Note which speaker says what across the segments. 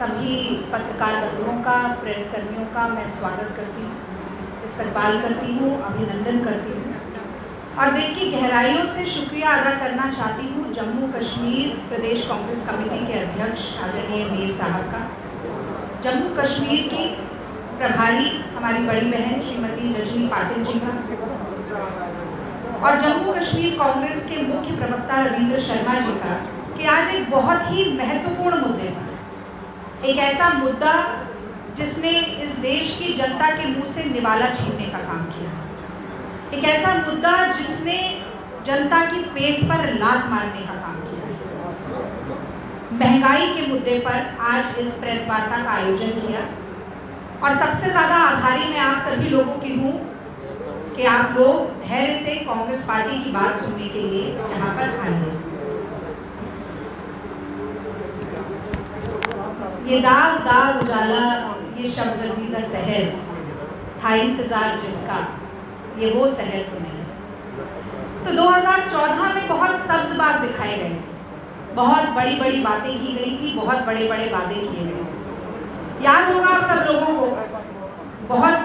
Speaker 1: सभी पत्रकार बंधुओं का, प्रेस कर्मियों का मैं स्वागत करती हूँ, इस्तकबाल करती हूँ, अभिनंदन करती हूँ और दिल की गहराइयों से शुक्रिया अदा करना चाहती हूँ जम्मू कश्मीर प्रदेश कांग्रेस कमेटी के अध्यक्ष आदरणीय मीर साहब का, जम्मू कश्मीर की प्रभारी हमारी बड़ी बहन श्रीमती रजनी पाटिल जी का और जम्मू कश्मीर कांग्रेस के मुख्य प्रवक्ता रविंद्र शर्मा जी का कि आज एक बहुत ही महत्वपूर्ण मुद्दे पर, एक ऐसा मुद्दा जिसने इस देश की जनता के मुंह से निवाला छीनने का काम किया, एक ऐसा मुद्दा जिसने जनता की पेट पर लात मारने का काम किया, महंगाई के मुद्दे पर आज इस प्रेस वार्ता का आयोजन किया। और सबसे ज़्यादा आभारी मैं आप सभी लोगों की हूँ कि आप लोग धैर्य से कांग्रेस पार्टी की बात सुनने के लिए यहाँ पर आए हैं। ये दाग दाग उजाला, ये शब रसीदा सहर था इंतजार जिसका, ये वो सहर तो नहीं। तो 2014 में बहुत सब्ज बाग दिखाए गए थे, बहुत बड़ी बड़ी बातें की गई थी, बहुत बड़े बड़े वादे किए गए थे। याद होगा आप सब लोगों को, बहुत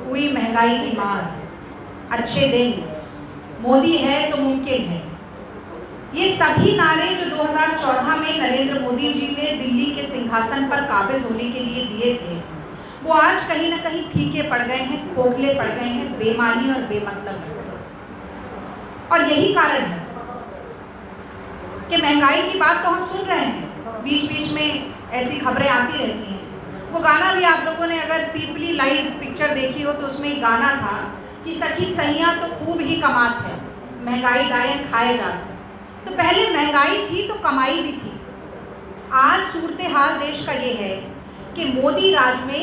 Speaker 1: हुई महंगाई की मार, अच्छे दिन, मोदी है तो मुमकिन है, ये सभी नारे जो 2014 में नरेंद्र मोदी जी ने दिल्ली के सिंहासन पर काबिज होने के लिए दिए थे, वो आज कहीं ना कहीं फीके पड़ गए हैं, खोखले पड़ गए हैं, बेमानी और बेमतलब। और यही कारण है कि महंगाई की बात तो हम सुन रहे हैं, बीच बीच में ऐसी खबरें आती रहती हैं। वो गाना भी आप लोगों ने अगर पीपली लाइव पिक्चर देखी हो तो उसमें एक गाना था कि सखी सैया तो खूब ही कमात है, महंगाई डायन खाए जाते। तो पहले महंगाई थी तो कमाई भी थी। आज सूरत हाल देश का ये है कि मोदी राज में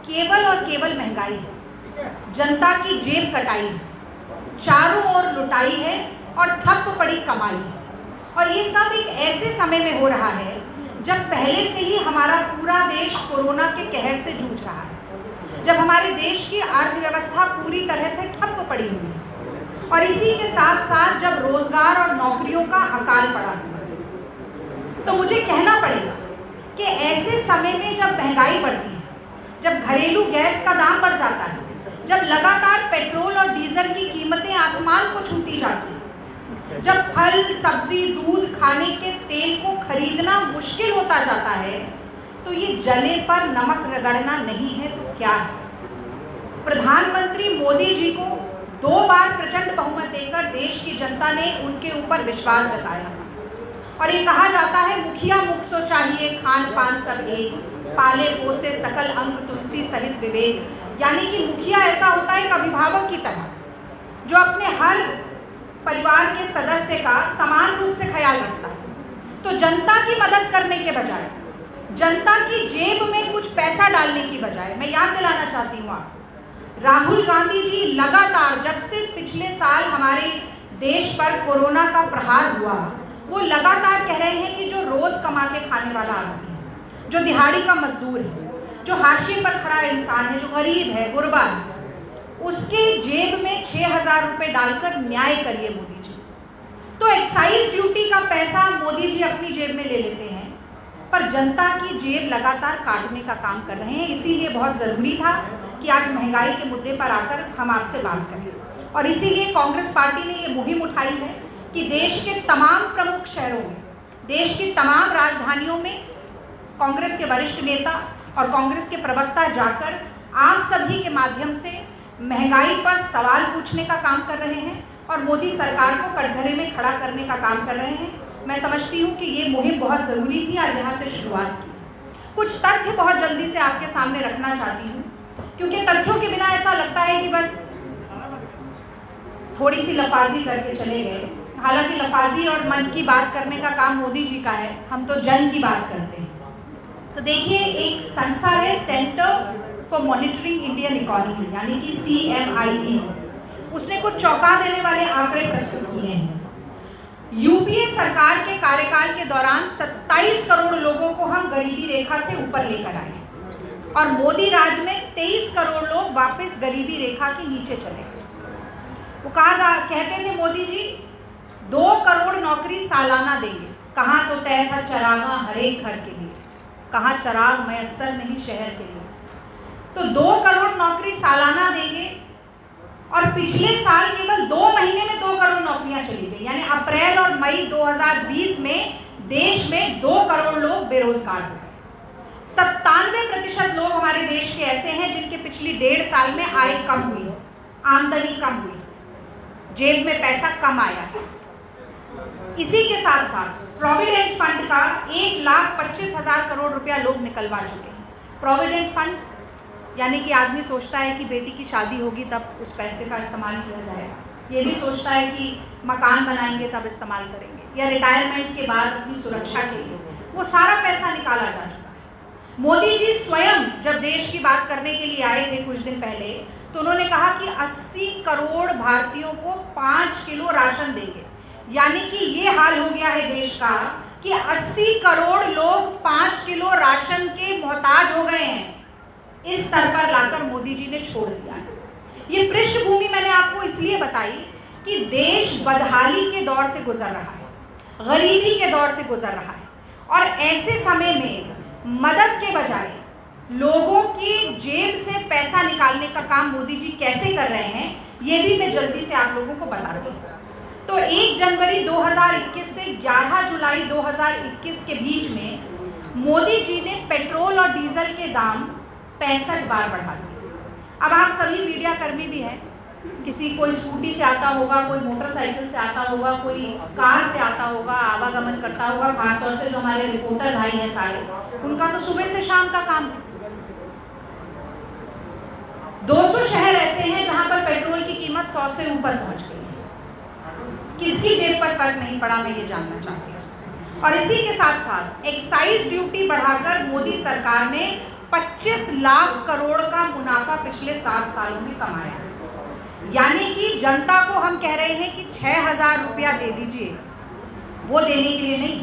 Speaker 1: केवल और केवल महंगाई है, जनता की जेब कटाई है, चारों ओर लुटाई है और ठप पड़ी कमाई है। और ये सब एक ऐसे समय में हो रहा है जब पहले से ही हमारा पूरा देश कोरोना के कहर से जूझ रहा है, जब हमारे देश की अर्थव्यवस्था पूरी तरह से ठप पड़ी हुई है और इसी के साथ साथ जब रोजगार और नौकरियों का अकाल पड़ा हुआ है। तो मुझे कहना पड़ेगा कि ऐसे समय में जब महंगाई बढ़ती है, जब घरेलू गैस का दाम बढ़ जाता है, जब लगातार पेट्रोल और डीजल की कीमतें आसमान को छूती जाती हैं, जब फल सब्जी दूध खाने के तेल को खरीदना मुश्किल होता जाता है, तो ये जले पर नमक रगड़ना नहीं है तो क्या है। प्रधानमंत्री मोदी जी को 2 बार प्रचंड बहुमत देकर देश की जनता ने उनके ऊपर विश्वास जताया और ये कहा जाता है मुखिया मुख सो चाहिए, खान पान सब एक, पाले पोसे सकल अंग तुलसी सहित विवेक। यानी कि मुखिया ऐसा होता है एक अभिभावक की तरह जो अपने हर परिवार के सदस्य का समान रूप से ख्याल रखता है। तो जनता की मदद करने के बजाय, जनता की जेब में कुछ पैसा डालने की बजाय, मैं याद दिलाना चाहती हूँ आप, राहुल गांधी जी लगातार जब से पिछले साल हमारे देश पर कोरोना का प्रहार हुआ, वो लगातार कह रहे हैं कि जो रोज कमा के खाने वाला आदमी है, जो दिहाड़ी का मजदूर है, जो हाशिए पर खड़ा इंसान है, जो गरीब है, गुरबा है, उसके जेब में 6,000 रुपये डालकर न्याय करिए मोदी जी। तो एक्साइज ड्यूटी का पैसा मोदी जी अपनी जेब में ले लेते हैं, पर जनता की जेब लगातार काटने का काम कर रहे हैं। इसीलिए बहुत ज़रूरी था कि आज महंगाई के मुद्दे पर आकर हम आपसे बात करें और इसीलिए कांग्रेस पार्टी ने ये मुहिम उठाई है कि देश के तमाम प्रमुख शहरों में, देश की तमाम राजधानियों में कांग्रेस के वरिष्ठ नेता और कांग्रेस के प्रवक्ता जाकर आप सभी के माध्यम से महंगाई पर सवाल पूछने का काम कर रहे हैं और मोदी सरकार को कटघरे में खड़ा करने का काम कर रहे हैं। मैं समझती हूँ कि ये मुहिम बहुत ज़रूरी थी, आज यहाँ से शुरुआत की। कुछ तथ्य बहुत जल्दी से आपके सामने रखना चाहती हूँ, क्योंकि तथ्यों के बिना ऐसा लगता है कि बस थोड़ी सी लफाजी करके चले गए। हालांकि लफाजी और मन की बात करने का काम मोदी जी का है, हम तो जन की बात करते हैं। तो देखिए, एक संस्था है centre for monitoring Indian economy, यानी कि CMIE, उसने कुछ चौंका देने वाले आंकड़े प्रस्तुत किए हैं। यूपीए सरकार के कार्यकाल के दौरान 27 करोड़ लोगों को हम गरीबी रेखा से ऊपर लेकर आए और मोदी राज में 23 करोड़ लोग वापस गरीबी रेखा के नीचे चले गए। वो कहते थे मोदी जी 2 करोड़ नौकरी सालाना देंगे, कहाँ तो तय था चरागा हर एक घर के लिए। कहाँ चराग मयस्सर नहीं शहर के लिए। तो 2 करोड़ नौकरी सालाना देंगे और पिछले साल केवल 2 महीने में 2 करोड़ नौकरियां चली गई, यानी अप्रैल और मई 2020 में देश में 2 करोड़ लोग बेरोजगार हो गए। 97% लोग हमारे देश के ऐसे हैं जिनके पिछली 1.5 साल में आय कम हुई, आमदनी कम हुई, जेब में पैसा कम आया। इसी के साथ साथ प्रोविडेंट फंड का 1,25,000 करोड़ रुपया लोग निकलवा चुके हैं। प्रोविडेंट फंड यानी कि आदमी सोचता है कि बेटी की शादी होगी तब उस पैसे का इस्तेमाल किया जाएगा, ये भी सोचता है कि मकान बनाएंगे तब इस्तेमाल करेंगे, या रिटायरमेंट के बाद अपनी सुरक्षा के लिए, वो सारा पैसा निकाला जा चुका है। मोदी जी स्वयं जब देश की बात करने के लिए आए थे कुछ दिन पहले, तो उन्होंने कहा कि 80 करोड़ भारतीयों को 5 किलो राशन देंगे, यानी कि ये हाल हो गया है देश का कि 80 करोड़ लोग 5 किलो राशन के मोहताज हो गए हैं। इस स्तर पर लाकर मोदी जी ने छोड़ दिया है। ये पृष्ठभूमि मैंने आपको इसलिए बताई कि देश बदहाली के दौर से गुजर रहा है, गरीबी के दौर से गुजर रहा है, और ऐसे समय में मदद के बजाय लोगों की जेब से पैसा निकालने का काम मोदी जी कैसे कर रहे हैं, ये भी मैं जल्दी से आप लोगों को बताती हूँ। तो 1 जनवरी 2021 से 11 जुलाई 2021 के बीच में मोदी जी ने पेट्रोल और डीजल के दाम 65 बार बढ़ा दिए। अब आप सभी मीडिया कर्मी भी हैं, किसी कोई स्कूटी से आता होगा, कोई मोटरसाइकिल से आता होगा, कोई कार से आता होगा, आवागमन करता होगा, खासतौर से जो हमारे रिपोर्टर भाई हैं सारे, उनका तो सुबह से शाम का काम है। 200 शहर ऐसे हैं जहां पर पेट्रोल की कीमत 100 से ऊपर पहुंच गई है। किसकी जेब पर फर्क नहीं पड़ा, मैं ये जानना चाहती हूँ। और इसी के साथ साथ एक्साइज ड्यूटी बढ़ाकर मोदी सरकार ने 25 लाख करोड़ का मुनाफा पिछले 7 सालों में कमाया। यानी कि जनता को हम कह रहे हैं कि 6,000 रुपया दे दीजिए, वो देने के लिए नहीं,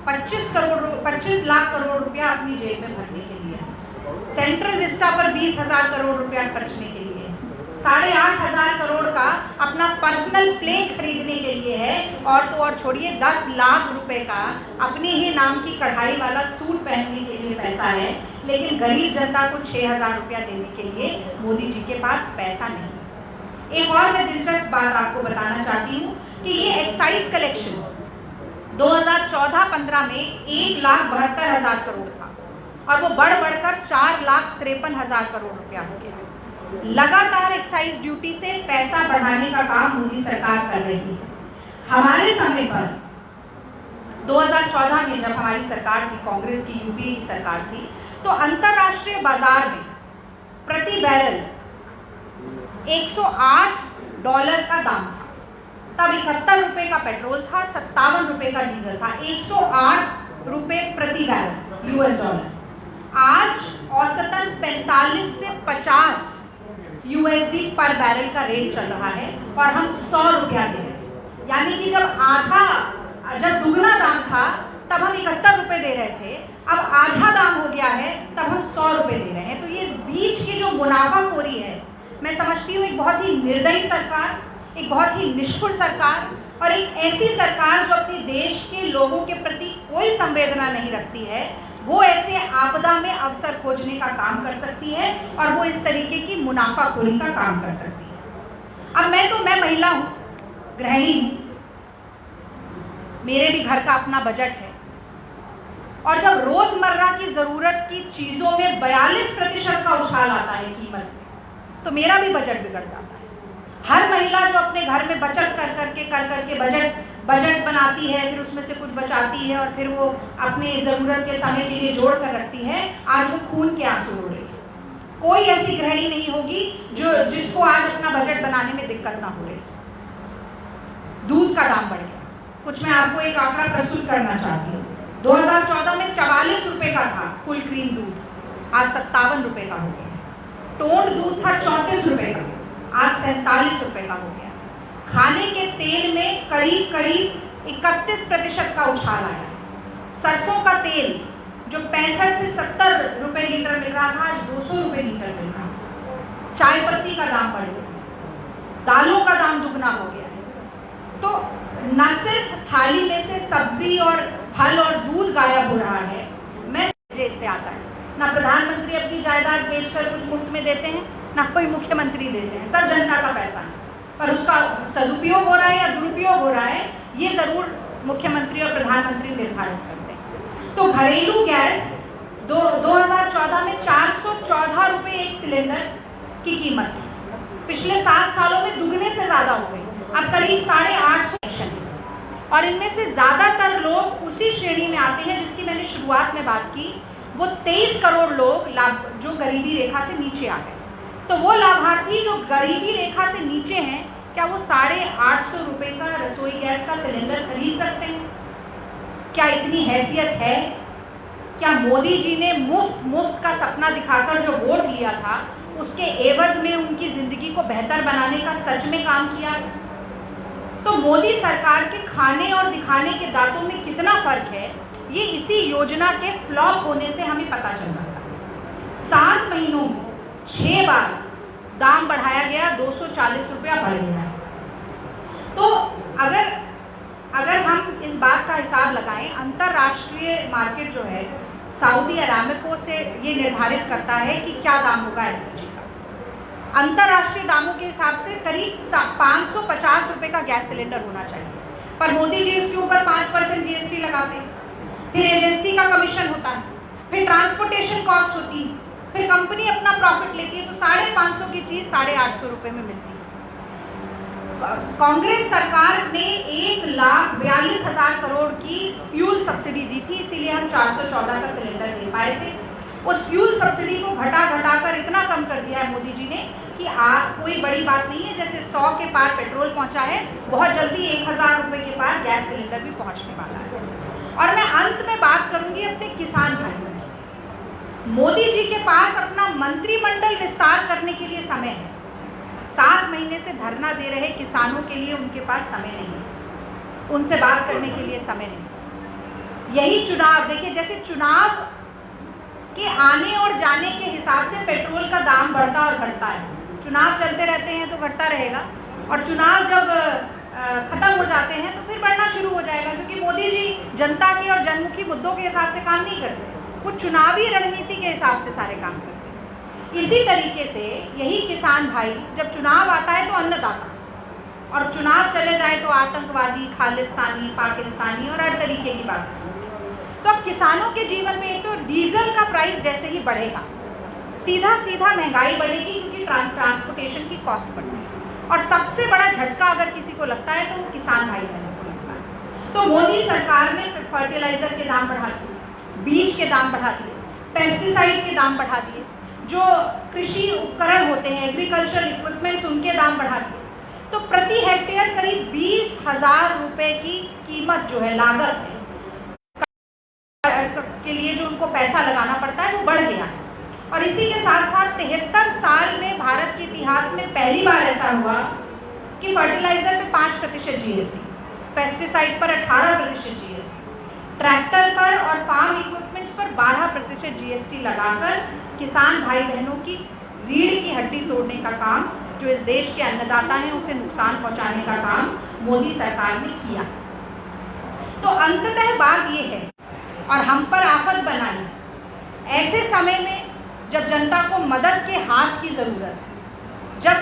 Speaker 1: 25 लाख करोड़ रुपया अपनी जेब में भरने के लिए, सेंट्रल विस्टा पर 20,000 करोड़ रुपया खर्चने के लिए, 8,500 करोड़ का अपना पर्सनल प्लेन खरीदने के लिए है, और तो और छोड़िए 10 लाख रुपए का अपने ही नाम की कढ़ाई वाला सूट पहनने के लिए पैसा है। लेकिन गरीब जनता को 6,000 रुपया देने के लिए मोदी जी के पास पैसा नहीं। एक और मैं दिलचस्प बात आपको बताना चाहती हूँ कि ये एक्साइज कलेक्शन 2014-15 में 1,72,000 करोड़ था, और वो बढ़कर 4,53,000 करोड़ रुपया हो गया। लगातार एक्साइज ड्यूटी से पैसा बढ़ाने का काम मोदी सरकार कर रही है। हमारे समय पर 2014 में जब हमारी सरकार थी, कांग्रेस की यूपीए की सरकार थी, तो अंतरराष्ट्रीय बाजार में प्रति बैरल $108 का दाम था। तब 71 रुपए का पेट्रोल था, 57 रुपए का डीजल था, 108 रुपए प्रति बैरल US डॉलर। आज औसतन 45 से 50 USD पर बैरल का रेट चल रहा है, और हम 100 रुपया दे रहे हैं। यानी कि जब दुगना दाम था तब हम 71 रुपए दे रहे थे, अब आधा दाम हो गया है तब हम 100 रुपए दे रहे हैं। तो ये इस बीच की जो मुनाफाखोरी है, मैं समझती हूँ एक बहुत ही निर्दयी सरकार, एक बहुत ही निष्ठुर सरकार, और एक ऐसी सरकार जो अपने देश के लोगों के प्रति कोई संवेदना नहीं रखती है, वो ऐसे आपदा में अवसर खोजने का काम कर सकती है, और वो इस तरीके की मुनाफाखोरी का काम कर सकती है। अब मैं महिला हूँ, गृहिणी हूँ, मेरे भी घर का अपना बजट है, और जब रोजमर्रा की जरूरत की चीजों में 42% का उछाल आता है कीमत में, तो मेरा भी बजट बिगड़ जाता है। हर महिला जो अपने घर में बचत कर करके बजट बनाती है, फिर उसमें से कुछ बचाती है, और फिर वो अपने ज़रूरत के समय के लिए जोड़ कर रखती है, आज वो खून के आंसू रो रही है। कोई ऐसी गृहिणी नहीं होगी जिसको आज अपना बजट बनाने में दिक्कत ना हो रही। दूध का दाम बढ़ गया। कुछ मैं आपको एक आंकड़ा प्रस्तुत करना चाहती हूँ। 2014 में 44 रुपए का था फुल क्रीम दूध, आज 57 रुपए का हो गया। टोंड दूध था 34 रुपए का, आज 47 रुपए का हो गया। खाने के तेल में करीब 31% का उछाल आया। सरसों का तेल जो 65 से 70 रुपए लीटर मिल रहा था, आज 200 रुपए लीटर मिल रहा है। चाय पत्ती का दाम बढ़ गया, दालों का दाम दुगना हो गया है। तो न सिर्फ थाली में से सब्जी और फल और दूध गायब हो रहा है, मैं स्टेट से आता है। ना प्रधानमंत्री अपनी जायदाद बेचकर कुछ मुफ्त में देते हैं, ना कोई मुख्यमंत्री देते हैं, सब जनता का पैसा है। पर उसका सदुपयोग हो रहा है या दुरुपयोग हो रहा है, ये जरूर मुख्यमंत्री और प्रधानमंत्री निर्धारित करते हैं। तो घरेलू गैस 2014 में 414 रुपये एक सिलेंडर की कीमत थी, पिछले 7 सालों में दुगने से ज़्यादा हो गई, अब करीब 850 है। और इनमें से ज़्यादातर लोग उसी श्रेणी में आते हैं जिसकी मैंने शुरुआत में बात की, वो 23 करोड़ लोग जो गरीबी रेखा से नीचे आ गए। तो वो लाभार्थी जो गरीबी रेखा से नीचे हैं, क्या वो 850 रुपये का रसोई गैस का सिलेंडर खरीद सकते हैं? क्या इतनी हैसियत है? क्या मोदी जी ने मुफ्त का सपना दिखाकर जो वोट लिया था, उसके एवज में उनकी जिंदगी को बेहतर बनाने का सच में काम किया? तो मोदी सरकार के खाने और दिखाने के दांतों में कितना फर्क है, ये इसी योजना के फ्लॉप होने से हमें पता चल जाता है। 7 महीनों में 6 बार दाम बढ़ाया गया, 240 रुपया बढ़ गया। तो अगर हम इस बात का हिसाब लगाएं, अंतरराष्ट्रीय मार्केट जो है सऊदी अरामको से ये निर्धारित करता है कि क्या दाम होगा एलपीजी का। अंतरराष्ट्रीय दामों के हिसाब से करीब 550 रुपये का गैस सिलेंडर होना चाहिए, पर मोदी जी इसके ऊपर 5% जीएसटी लगाते हैं, फिर एजेंसी का कमीशन होता है, फिर ट्रांसपोर्टेशन कॉस्ट होती है, फिर कंपनी अपना प्रॉफिट लेती है, तो 550 की चीज़ 850 रुपये में मिलती है। कांग्रेस सरकार ने 1,42,000 करोड़ की फ्यूल सब्सिडी दी थी, इसीलिए हम 414 का सिलेंडर दे पाए थे। उस फ्यूल सब्सिडी को घटा कर इतना कम कर दिया है मोदी जी ने कि कोई बड़ी बात नहीं है। जैसे 100 के पार पेट्रोल पहुंचा है, बहुत जल्दी 1000 रुपये के पार गैस सिलेंडर भी पहुंचने वाला है। और मैं अंत में बात करूंगी अपने किसान भाइयों की। मोदी जी के पास अपना मंत्रिमंडल विस्तार करने के लिए समय है, 7 महीने से धरना दे रहे किसानों के लिए उनके पास समय नहीं है, उनसे बात करने के लिए समय नहीं। यही चुनाव देखिए, जैसे चुनाव के आने और जाने के हिसाब से पेट्रोल का दाम बढ़ता और घटता है। चुनाव चलते रहते हैं तो घटता रहेगा, और चुनाव जब खत्म हो जाते हैं तो फिर बढ़ना शुरू हो जाएगा, क्योंकि मोदी जी जनता के और जनमुखी मुद्दों के हिसाब से काम नहीं करते, वो चुनावी रणनीति के हिसाब से सारे काम करते हैं। इसी तरीके से यही किसान भाई, जब चुनाव आता है तो अन्नदाता, और चुनाव चले जाए तो आतंकवादी, खालिस्तानी, पाकिस्तानी और हर तरीके की बात सुनते हैं। तो अब किसानों के जीवन में एक तो डीजल का प्राइस जैसे ही बढ़ेगा, सीधा महंगाई बढ़ेगी, क्योंकि ट्रांसपोर्टेशन की कॉस्ट बढ़ेगी। और सबसे बड़ा झटका अगर किसी को लगता है तो वो किसान भाई बहनों को लगता है। तो मोदी सरकार ने फर्टिलाइजर के दाम बढ़ा दिए, बीज के दाम बढ़ा दिए, पेस्टिसाइड के दाम बढ़ा दिए, जो कृषि उपकरण होते हैं, एग्रीकल्चरल इक्विपमेंट्स, उनके दाम बढ़ा दिए। तो प्रति हेक्टेयर करीब 20,000 रुपये की कीमत जो है, लागत के लिए जो उनको पैसा लगाना पड़ता है, वो बढ़ गया है। और इसी के साथ साथ 73 साल में भारत के इतिहास में पहली बार ऐसा हुआ कि फर्टिलाइजर पे 5% जीएसटी, पेस्टिसाइड पर 18% जीएसटी, ट्रैक्टर पर और फार्म इक्विपमेंट्स पर 12% जीएसटी लगाकर किसान भाई बहनों की रीढ़ की हड्डी तोड़ने का काम, जो इस देश के अन्नदाता हैं उसे नुकसान पहुंचाने का काम मोदी सरकार ने किया। तो अंततः बात ये है, और हम पर आफत बनाई ऐसे समय में जब जनता को मदद के हाथ की ज़रूरत है, जब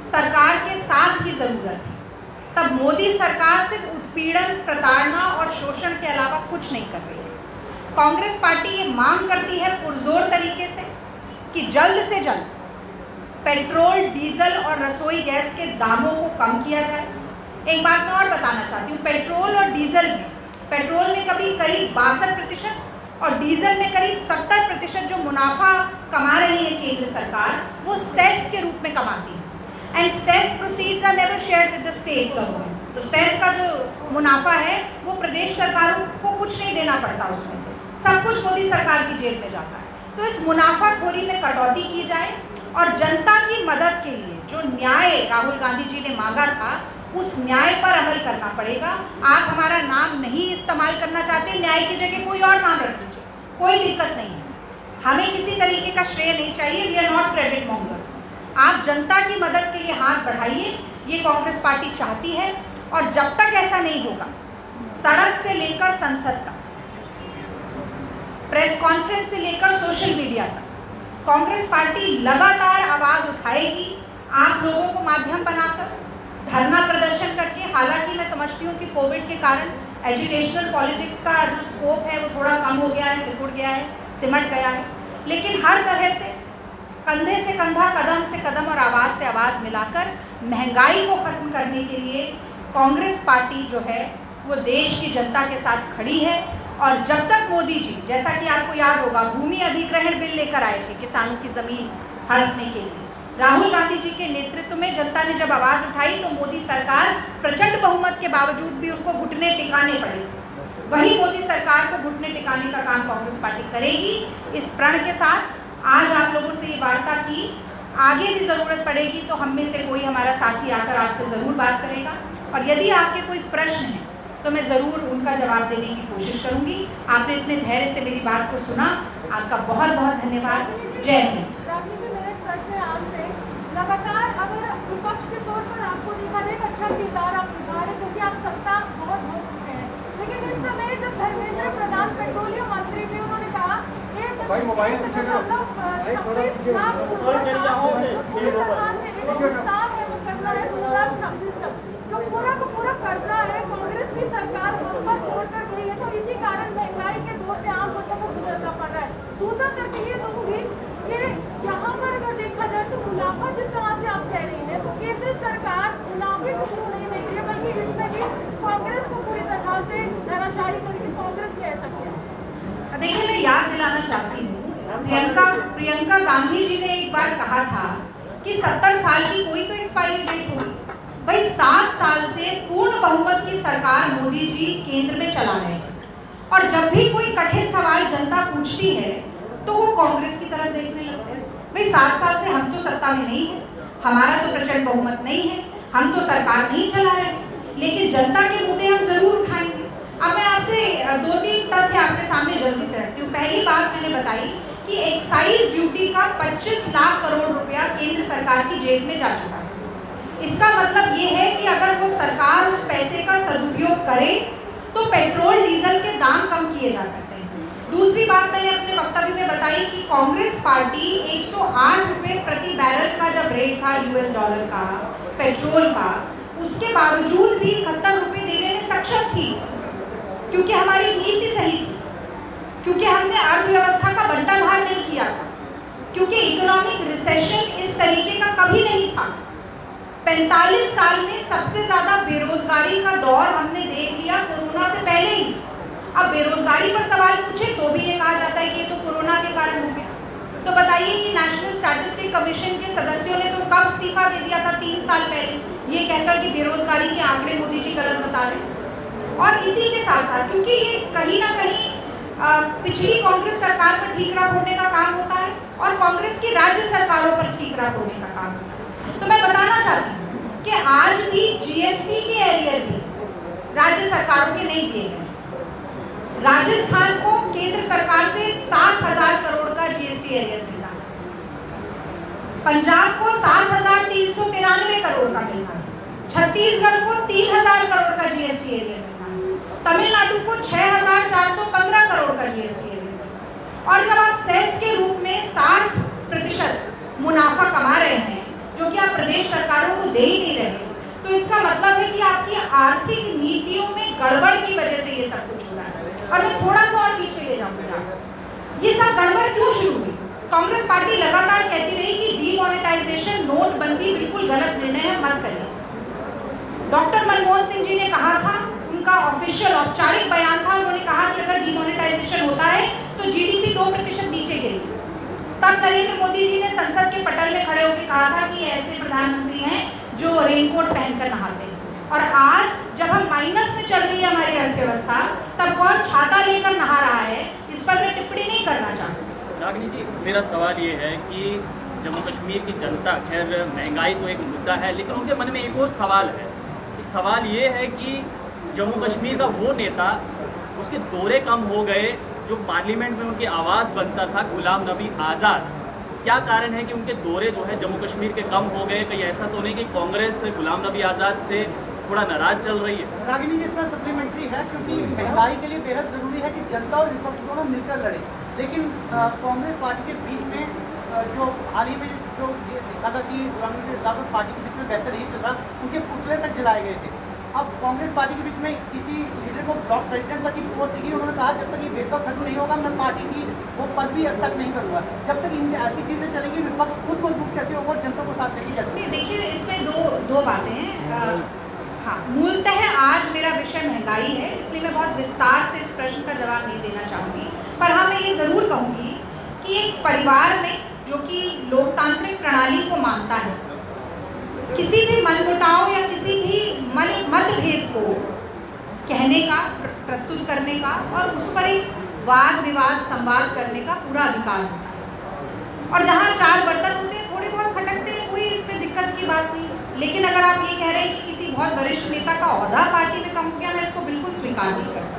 Speaker 1: सरकार के साथ की ज़रूरत है, तब मोदी सरकार सिर्फ उत्पीड़न, प्रताड़ना और शोषण के अलावा कुछ नहीं कर रही है। कांग्रेस पार्टी ये मांग करती है पुरजोर तरीके से कि जल्द से जल्द पेट्रोल, डीजल और रसोई गैस के दामों को कम किया जाए। एक बात मैं और बताना चाहती हूँ, पेट्रोल और डीजल में, पेट्रोल में कभी करीब 62% और डीजल में करीब 70% जो मुनाफा कमा रही है केंद्र सरकार, वो सेस के रूप में कमाती है। And cess proceeds are never shared with the state government. तो सेस का जो मुनाफा है वो प्रदेश सरकारों को कुछ नहीं देना पड़ता, उसमें से सब कुछ मोदी सरकार की जेब में जाता है। तो इस मुनाफाखोरी में कटौती की जाए और जनता की मदद के लिए जो न्याय राहुल गांधी जी ने मांगा था, उस न्याय पर अमल करना पड़ेगा। आप हमारा नाम नहीं इस्तेमाल करना चाहते, न्याय की जगह कोई और नाम रख लीजिए, कोई दिक्कत नहीं है। हमें किसी तरीके का श्रेय नहीं चाहिए, we are not credit mongers. आप जनता की मदद के लिए हाथ बढ़ाइए, ये कांग्रेस पार्टी चाहती है। और जब तक ऐसा नहीं होगा, सड़क से लेकर संसद तक प्रेस कॉन्फ्रेंस से लेकर सोशल मीडिया तक कांग्रेस पार्टी लगातार आवाज उठाएगी, आप लोगों को माध्यम बनाकर, धरना प्रदर्शन करके। हालांकि मैं समझती हूँ कि कोविड के कारण एजुकेशनल पॉलिटिक्स का जो स्कोप है वो थोड़ा कम हो गया है, सिकुड़ गया है, सिमट गया है, लेकिन हर तरह से कंधे से कंधा, कदम से कदम और आवाज़ से आवाज़ मिलाकर महंगाई को खत्म करने के लिए कांग्रेस पार्टी जो है वो देश की जनता के साथ खड़ी है। और जब तक मोदी जी, जैसा कि आपको याद होगा, भूमि अधिग्रहण बिल लेकर आए थे किसानों की ज़मीन हड़पने के लिए, राहुल गांधी जी के नेतृत्व में जनता ने जब आवाज़ उठाई तो मोदी सरकार प्रचंड बहुमत के बावजूद भी उनको घुटने टिकाने पड़े। वही मोदी सरकार को घुटने टिकाने का काम कांग्रेस पार्टी करेगी। इस प्रण के साथ आज आप लोगों से ये वार्ता की, आगे भी ज़रूरत पड़ेगी तो हम में से कोई हमारा साथी आकर आपसे ज़रूर बात करेगा, और यदि आपके कोई प्रश्न हैं तो मैं ज़रूर उनका जवाब देने की कोशिश करूंगी। आपने इतने धैर्य से मेरी बात को सुना, आपका बहुत बहुत धन्यवाद। जय हिंद।
Speaker 2: मेरा प्रश्न है आपसे, लगातार अगर विपक्ष के तौर पर आपको देखा जाए, अच्छा किरदार आप निभा रहे क्योंकि आप सत्ता बहुत हो चुके हैं, लेकिन इस समय जब धर्मेंद्र प्रधान पेट्रोलियम मंत्री थे, उन्होंने कहा 2026 तक जो पूरा का पूरा कर्जा है कांग्रेस की सरकार हम पर छोड़कर गई है, तो इसी कारण महंगाई के दौर से आम लोगों को गुजरना पड़ रहा है। दूसरा करके ये कहूँगी कि यहाँ पर अगर देखा जाए तो मुनाफा जिस तरह से आप कह रही हैं, तो केंद्र सरकार मुनाफे को क्यों नहीं देख रही है, बल्कि इसमें भी कांग्रेस को पूरी तरह से धराशायी करके कांग्रेस कह सकते हैं।
Speaker 1: देखिए, मैं याद दिलाना चाहती हूँ, प्रियंका गांधी जी ने एक बार कहा था कि 70 साल की कोई तो एक्सपायरी डेट होगी। भाई 7 साल से पूर्ण बहुमत की सरकार मोदी जी केंद्र में चला रहे हैं, और जब भी कोई कठिन सवाल जनता पूछती है तो वो कांग्रेस की तरफ देखने लगते हैं। भाई 7 साल से हम तो सत्ता में नहीं है, हमारा तो प्रचंड बहुमत नहीं है, हम तो सरकार नहीं चला रहे, लेकिन जनता के मुद्दे हम जरूर उठाएंगे। अब मैं आपसे 2-3 तथ्य आपके सामने जल्दी से रखती हूँ। पहली बात मैंने बताई कि एक्साइज ड्यूटी का 25 लाख करोड़ रुपया केंद्र सरकार की जेब में जा चुका है। इसका मतलब ये है कि अगर वो सरकार उस पैसे का सदुपयोग करे तो पेट्रोल डीजल के दाम कम किए जा सकते हैं। दूसरी बात मैंने अपने वक्तव्य में बताई कि कांग्रेस पार्टी 108 रुपये प्रति बैरल का जब रेट था यूएस डॉलर का पेट्रोल का, उसके बावजूद भी 71 रुपये देने में सक्षम थी, क्योंकि हमारी नीति सही थी, क्योंकि हमने अर्थव्यवस्था का बंटाधार नहीं किया था, क्योंकि इकोनॉमिक रिसेशन इस तरीके का कभी नहीं था। 45 साल में सबसे ज्यादा बेरोजगारी का दौर हमने देख लिया कोरोना से पहले ही। अब बेरोजगारी पर सवाल पूछे तो भी ये कहा जाता है कि ये तो कोरोना के कारण हो गया। तो बताइए कि नेशनल स्टैटिस्टिक्स कमीशन के सदस्यों ने तो कब इस्तीफा दे दिया था 3 साल पहले, ये कहकर कि बेरोजगारी के आंकड़े मोदी जी गलत बता रहे। और इसी के साथ साथ क्योंकि ये कहीं ना कहीं पिछली कांग्रेस सरकार पर ठीकरा फोड़ने का काम होता है और कांग्रेस की राज्य सरकारों पर ठीकरा फोड़ने का काम होता है, तो मैं बताना चाहती हूँ कि आज भी जीएसटी के एरियर भी राज्य सरकारों के नहीं दिए गए। राजस्थान को केंद्र सरकार से 7,000 करोड़ का जीएसटी एरियर मिला, पंजाब को 7,393 करोड़ का मिला, छत्तीसगढ़ को 3,000 करोड़ का जीएसटी एरियर मिला, तमिलनाडु को 6,415 करोड़ का जीएसटी एरियर। और जब आप सेस के रूप में 60% मुनाफा कमा रहे हैं जो कि आप प्रदेश सरकारों को दे ही नहीं रहे, तो इसका मतलब है कि आपकी आर्थिक नीतियों में गड़बड़ की वजह से ये सब कुछ हो रहा है। और मैं थोड़ा सा और पीछे ले जाऊंगा, ये सब गड़बड़ क्यों शुरू हुई? कांग्रेस पार्टी लगातार कहती रही कि डीमोनेटाइजेशन, नोटबंदी बिल्कुल गलत निर्णय है, मत करिए। डॉक्टर मनमोहन सिंह जी ने कहा था, उनका ऑफिशियल औपचारिक बयान था, उन्होंने कहा कि अगर डीमोनेटाइजेशन होता है तो जीडीपी 2% नीचे गिरेगी। तब नरेंद्र मोदी जी ने संसद के पटल में खड़े होकर कहा था कि ऐसे प्रधानमंत्री हैं जो रेनकोट पहनकर नहाते हैं। और आज जब हम माइनस में चल रही है हमारी अर्थव्यवस्था, तब कौन छाता लेकर नहा रहा है, इस पर मैं टिप्पणी नहीं करना चाहती।
Speaker 3: रागिनी जी, मेरा सवाल ये है कि जम्मू कश्मीर की जनता, खैर महंगाई तो एक मुद्दा है, लेकिन उनके मन में एक और सवाल है। इस सवाल ये है कि जम्मू कश्मीर का वो नेता, उसके दौरे कम हो गए जो पार्लियामेंट में उनकी आवाज़ बनता था, गुलाम नबी आज़ाद। क्या कारण है कि उनके दौरे जो है जम्मू कश्मीर के कम हो गए? कहीं ऐसा तो नहीं कि कांग्रेस गुलाम नबी आज़ाद से थोड़ा नाराज चल रही है?
Speaker 4: रागिनी जी, इसका सप्लीमेंट्री है, क्योंकि महंगाई के लिए बेहद जरूरी है कि जनता और विपक्ष दोनों मिलकर लड़े। लेकिन कांग्रेस पार्टी के बीच में जो हाल ही में जो ये देखा था कि कांग्रेस पार्टी के बीच में बेहतर नहीं चल रहा, उनके पुतले तक जलाए गए थे। अब कांग्रेस पार्टी के बीच में किसी लीडर को ब्लॉक प्रेसिडेंट तक की पोस्ट दी, उन्होंने कहा जब तक ये भेदभाव खत्म नहीं होगा मैं पार्टी की वो पद भी एक्सेप्ट नहीं करूँगा। जब तक इन ऐसी चीज़ें चलेंगी विपक्ष खुद मजबूत कैसे होगा और जनता को साथ लेके कैसे?
Speaker 1: देखिए, इसमें दो बातें हैं। हाँ, मूलतः आज मेरा विषय महंगाई है, इसलिए मैं बहुत विस्तार से इस प्रश्न का जवाब नहीं देना चाहूँगी। पर हाँ, मैं ये ज़रूर कहूँगी कि एक परिवार में जो कि लोकतांत्रिक प्रणाली को मानता है, किसी भी मनमुटाव या किसी भी मतभेद को कहने का, प्रस्तुत करने का और उस पर एक वाद विवाद संवाद करने का पूरा अधिकार होता है। और जहाँ चार बर्तन होते हैं, थोड़े बहुत खटकते हैं, कोई इसमें दिक्कत की बात नहीं। लेकिन अगर आप ये कह रहे हैं कि किसी बहुत वरिष्ठ नेता का ओहदा पार्टी में कम हो गया, मैं इसको बिल्कुल स्वीकार नहीं करता।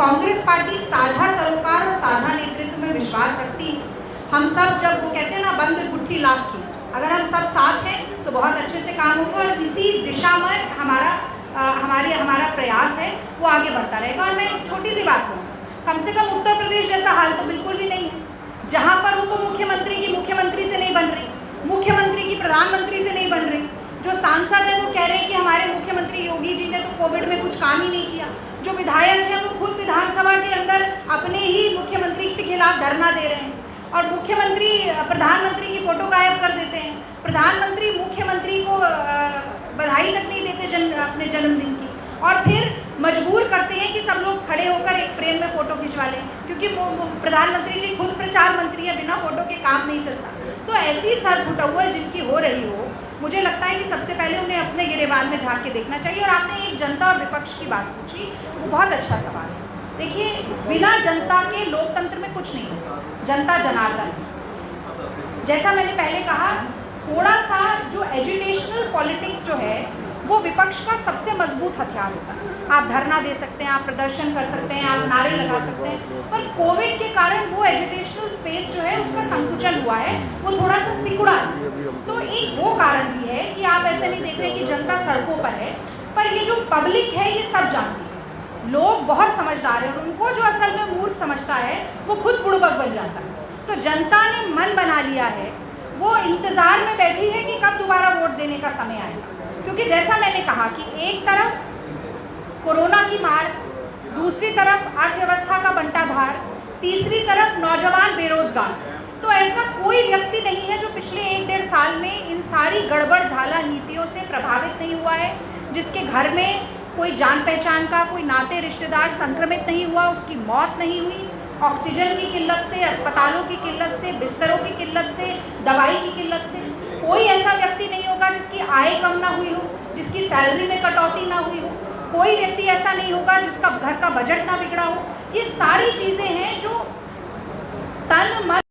Speaker 1: कांग्रेस पार्टी साझा सरोकार और साझा नेतृत्व में विश्वास रखती है। हम सब, जब वो कहते हैं ना बंद गुट्ठी लाभ की, अगर हम सब साथ हैं तो बहुत अच्छे से काम होगा और इसी दिशा में हमारा प्रयास है वो आगे बढ़ता रहेगा। और मैं एक छोटी सी बात कहूँ, कम से कम उत्तर प्रदेश जैसा हाल तो बिल्कुल भी नहीं है, जहाँ पर उप मुख्यमंत्री की मुख्यमंत्री से नहीं बन रही, मुख्यमंत्री की प्रधानमंत्री से नहीं बन रही। जो सांसद है वो कह रहे हैं कि हमारे मुख्यमंत्री योगी जी ने तो कोविड में कुछ काम ही नहीं किया। जो विधायक हैं वो खुद विधानसभा के अंदर अपने ही मुख्यमंत्री के खिलाफ धरना दे रहे हैं और मुख्यमंत्री प्रधानमंत्री की फोटो गायब कर देते हैं। प्रधानमंत्री मुख्यमंत्री को बधाई तक नहीं देते अपने जन्मदिन की, और फिर मजबूर करते हैं कि सब लोग खड़े होकर एक फ्रेम में फ़ोटो खिंचवा लें, क्योंकि प्रधानमंत्री जी खुद प्रचार मंत्री है, बिना फ़ोटो के काम नहीं चलता। तो ऐसी सरफुटौल जिनकी हो रही हो, मुझे लगता है कि सबसे पहले उन्हें अपने गिरेबान में झांक के देखना चाहिए। और आपने एक जनता और विपक्ष की बात पूछी, वो बहुत अच्छा सवाल है। देखिए, बिना जनता के लोकतंत्र में कुछ नहीं होता। जनता जनार्दन, जैसा मैंने पहले कहा, थोड़ा सा जो एजुटेशनल पॉलिटिक्स जो है वो विपक्ष का सबसे मजबूत हथियार होता है। आप धरना दे सकते हैं, आप प्रदर्शन कर सकते हैं, आप नारे लगा सकते हैं, पर कोविड के कारण वो एजुकेशनल स्पेस जो है उसका संकुचन हुआ है, वो थोड़ा सा सिकुड़ा है। तो एक वो कारण भी है कि आप ऐसे नहीं देख रहे कि जनता सड़कों पर है, पर ये जो पब्लिक है ये सब जानती है। लोग बहुत समझदार हैं, उनको जो असल में मूर्ख समझता है वो खुद बुड़बक बन जाता है। तो जनता ने मन बना लिया है, वो इंतज़ार में बैठी है कि कब दोबारा वोट देने का समय आएगा। क्योंकि जैसा मैंने कहा कि एक तरफ कोरोना की मार, दूसरी तरफ अर्थव्यवस्था का बंटा भार, तीसरी तरफ नौजवान बेरोजगार। तो ऐसा कोई व्यक्ति नहीं है जो पिछले 1-1.5 साल में इन सारी गड़बड़ झाला नीतियों से प्रभावित नहीं हुआ है, जिसके घर में कोई जान पहचान का, कोई नाते रिश्तेदार संक्रमित नहीं हुआ, उसकी मौत नहीं हुई। ऑक्सीजन की किल्लत से, अस्पतालों की किल्लत से, बिस्तरों की किल्लत से, दवाई की किल्लत से कोई ऐसा व्यक्ति नहीं होगा जिसकी आय कम ना हुई हो, जिसकी सैलरी में कटौती ना हुई हो। कोई व्यक्ति ऐसा नहीं होगा जिसका घर का बजट ना बिगड़ा हो। ये सारी चीज़ें हैं जो तन मन